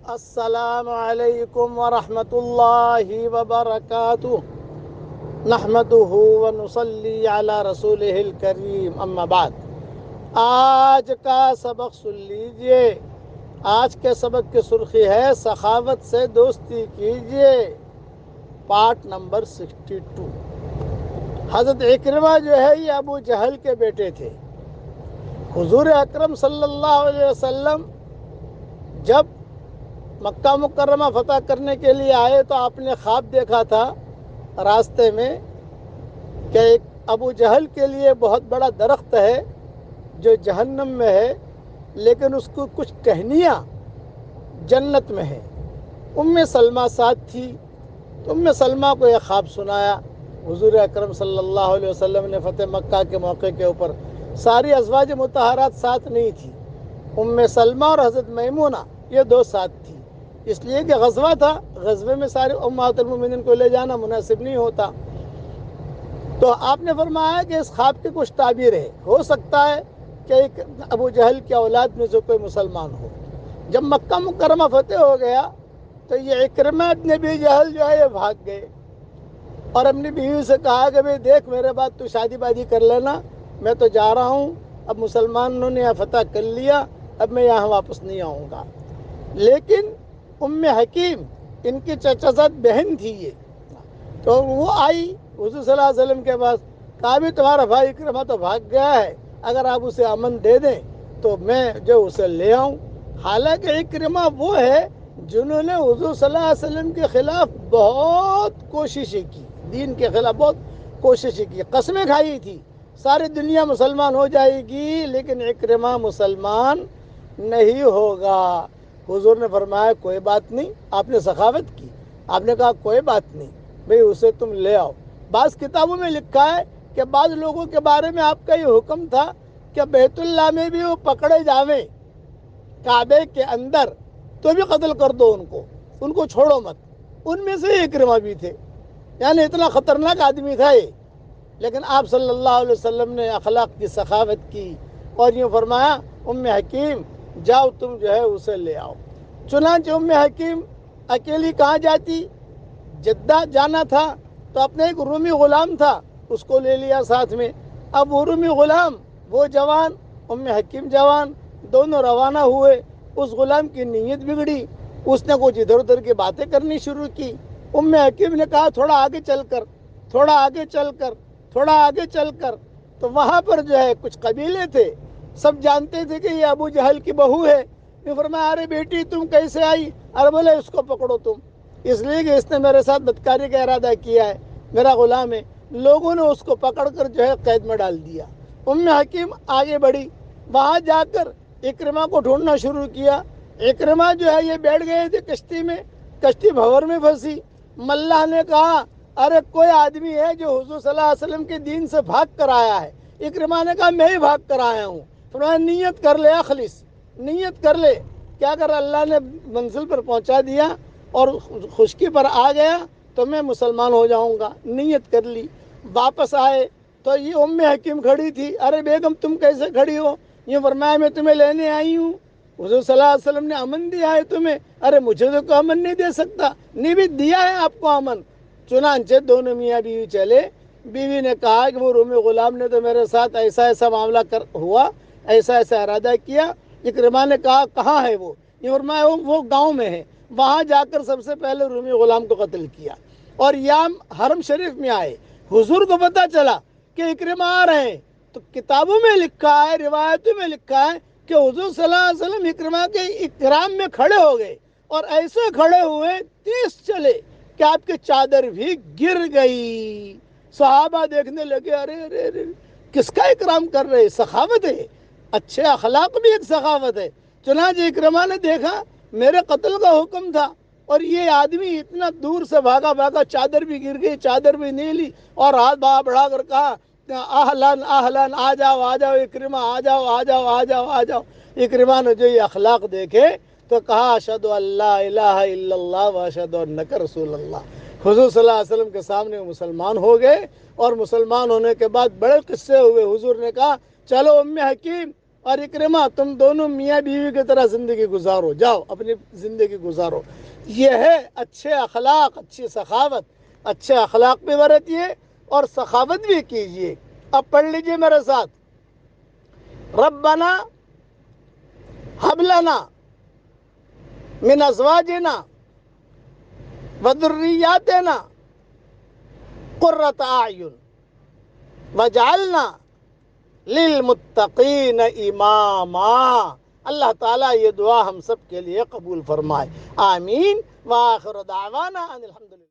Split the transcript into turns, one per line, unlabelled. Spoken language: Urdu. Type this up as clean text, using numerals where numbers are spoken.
السلام علیکم ورحمۃ اللہ وبرکاتہ نحمدہ ونصلی علی رسولہ الکریم اما بعد۔ آج کا سبق سن لیجئے۔ آج کے سبق کی سرخی ہے سخاوت سے دوستی کیجئے، پارٹ نمبر 62۔ حضرت اکرمہ جو ہے یہ ابو جہل کے بیٹے تھے۔ حضور اکرم صلی اللہ علیہ وسلم جب مکہ مکرمہ فتح کرنے کے لیے آئے تو آپ نے خواب دیکھا تھا راستے میں کہ ایک ابو جہل کے لیے بہت بڑا درخت ہے جو جہنم میں ہے، لیکن اس کو کچھ ٹہنیاں جنت میں ہیں۔ سلمہ ساتھ تھی تو سلمہ کو یہ خواب سنایا۔ حضور اکرم صلی اللہ علیہ وسلم نے فتح مکہ کے موقع کے اوپر ساری ازواج مطہرات ساتھ نہیں تھی، سلمہ اور حضرت میمونہ یہ دو ساتھ تھی، اس لیے کہ غزوہ تھا، غزوے میں سارے امہات المومنین کو لے جانا مناسب نہیں ہوتا۔ تو آپ نے فرمایا کہ اس خواب کے کچھ تعبیر ہے، ہو سکتا ہے کہ ایک ابو جہل کی اولاد میں سے کوئی مسلمان ہو۔ جب مکہ مکرمہ فتح ہو گیا تو یہ اکرمہ ابن ابی جہل جو ہے یہ بھاگ گئے اور اپنی بیوی سے کہا کہ بھئی دیکھ میرے بعد تو شادی بادی کر لینا، میں تو جا رہا ہوں، اب مسلمانوں نے یہاں فتح کر لیا، اب میں یہاں واپس نہیں آؤں گا۔ لیکن حکیم ان کی چچازاد بہن تھی یہ، تو وہ آئی حضور صلی اللہ علیہ وسلم کے پاس، کہا بھی تمہارا بھائی اکرمہ تو بھاگ گیا ہے، اگر آپ اسے امن دے دیں تو میں جو اسے لے آؤں۔ حالانکہ اکرمہ وہ ہے جنہوں نے حضور صلی اللہ علیہ وسلم کے خلاف بہت کوششیں کی، دین کے خلاف بہت کوششیں کی، قسمیں کھائی تھی ساری دنیا مسلمان ہو جائے گی لیکن اکرمہ مسلمان نہیں ہوگا۔ حضور نے فرمایا کوئی بات نہیں، آپ نے سخاوت کی، آپ نے کہا کوئی بات نہیں بھئی اسے تم لے آؤ۔ بعض کتابوں میں لکھا ہے کہ بعض لوگوں کے بارے میں آپ کا یہ حکم تھا کہ بیت اللہ میں بھی وہ پکڑے جاویں کعبے کے اندر تو بھی قتل کر دو ان کو چھوڑو مت۔ ان میں سے اکرمہ بھی تھے، یعنی اتنا خطرناک آدمی تھا یہ، لیکن آپ صلی اللہ علیہ وسلم نے اخلاق کی سخاوت کی اور یوں فرمایا حکیم جاؤ تم جو ہے اسے لے آؤ۔ چنانچہ حکیم اکیلی کہاں جاتی، جدہ جانا تھا تو اپنے ایک رومی غلام تھا اس کو لے لیا ساتھ میں۔ اب وہ رومی غلام وہ جوان، حکیم جوان، دونوں روانہ ہوئے۔ اس غلام کی نیت بگڑی، اس نے کچھ ادھر ادھر کی باتیں کرنی شروع کی۔ حکیم نے کہا تھوڑا آگے چل کر، تھوڑا آگے چل کر، تھوڑا آگے چل کر، تو وہاں پر جو ہے کچھ قبیلے تھے، سب جانتے تھے کہ یہ ابو جہل کی بہو ہے۔ یہ فرمایا ارے بیٹی تم کیسے آئی؟ ارے بولے اس کو پکڑو تم، اس لیے کہ اس نے میرے ساتھ بدکاری کا ارادہ کیا ہے، میرا غلام ہے۔ لوگوں نے اس کو پکڑ کر جو ہے قید میں ڈال دیا۔ حکیم آگے بڑھی، وہاں جا کر اکرمہ کو ڈھونڈنا شروع کیا۔ اکرمہ جو ہے یہ بیٹھ گئے تھے کشتی میں، کشتی بھنور میں پھنسی۔ ملاح نے کہا ارے کوئی آدمی ہے جو حضور صلی اللہ علیہ وسلم کے دین سے بھاگ کر آیا ہے۔ اکرمہ نے کہا میں ہی بھاگ کر آیا ہوں۔ فرمایا نیت کر لے اخلص، نیت کر لے کہ اگر اللہ نے منزل پر پہنچا دیا اور خشکی پر آ گیا تو میں مسلمان ہو جاؤں گا۔ نیت کر لی، واپس آئے تو یہ حکیم کھڑی تھی۔ ارے بیگم تم کیسے کھڑی ہو؟ یہ فرمایا میں تمہیں لینے آئی ہوں، حضور صلی اللہ علیہ وسلم نے امن دیا ہے تمہیں۔ ارے مجھے تو کوئی امن نہیں دے سکتا، نہیں بھی دیا ہے آپ کو امن۔ چنانچہ دونوں میاں بیوی چلے۔ بیوی نے کہا کہ وہ رومی غلام نے تو میرے ساتھ ایسا ایسا معاملہ ہوا، ایسا ایسا ارادہ کیا۔ اکرمہ نے کہا کہاں ہے وہ؟ یہ فرمایا وہ گاؤں میں ہے، وہاں جا کر سب سے پہلے رومی غلام کو قتل کیا اور یام حرم شریف میں آئے۔ حضور کو پتہ چلا کہ اکرمہ آ رہے ہیں تو کتابوں میں لکھا ہے، روایتوں میں لکھا ہے کہ حضور صلی اللہ علیہ وسلم اکرمہ کے اکرام میں کھڑے ہو گئے اور ایسے کھڑے ہوئے تیز چلے کہ آپ کی چادر بھی گر گئی۔ صحابہ دیکھنے لگے ارے ارے ارے کس کا اکرام کر رہے؟ سخاوت ہے، اچھے اخلاق بھی ایک سخاوت ہے۔ چنانچہ اکرمہ نے دیکھا میرے قتل کا حکم تھا اور یہ آدمی اتنا دور سے بھاگا، چادر بھی گر گئی، چادر بھی نہیں لی اور ہاتھ بڑھا کر کہا اہلن اہلن آ جاؤ آ جاؤ اکرمہ آ جاؤ آ جاؤ آ جاؤ آ جاؤ۔ اکرمہ نے جو یہ اخلاق دیکھے تو کہا اشہد ان لا الہ الا اللہ و اشہد انک رسول اللہ۔ حضور صلی اللہ علیہ وسلم کے سامنے وہ مسلمان ہو گئے اور مسلمان ہونے کے بعد بڑے قصے ہوئے۔ حضور نے کہا چلو حکیم اور اکرمہ تم دونوں میاں بیوی کی طرح زندگی گزارو، جاؤ اپنی زندگی گزارو۔ یہ ہے اچھے اخلاق، اچھی سخاوت۔ اچھے اخلاق بھی برتیے اور سخاوت بھی کیجیے۔ اب پڑھ لیجیے میرے ساتھ، ربنا ہب لنا من ازواجنا وذریاتنا قرۃ اعین وجعلنا للمتقین اماما۔ اللہ تعالیٰ یہ دعا ہم سب کے لیے قبول فرمائے، آمین۔ وآخر دعوانا ان الحمدللہ۔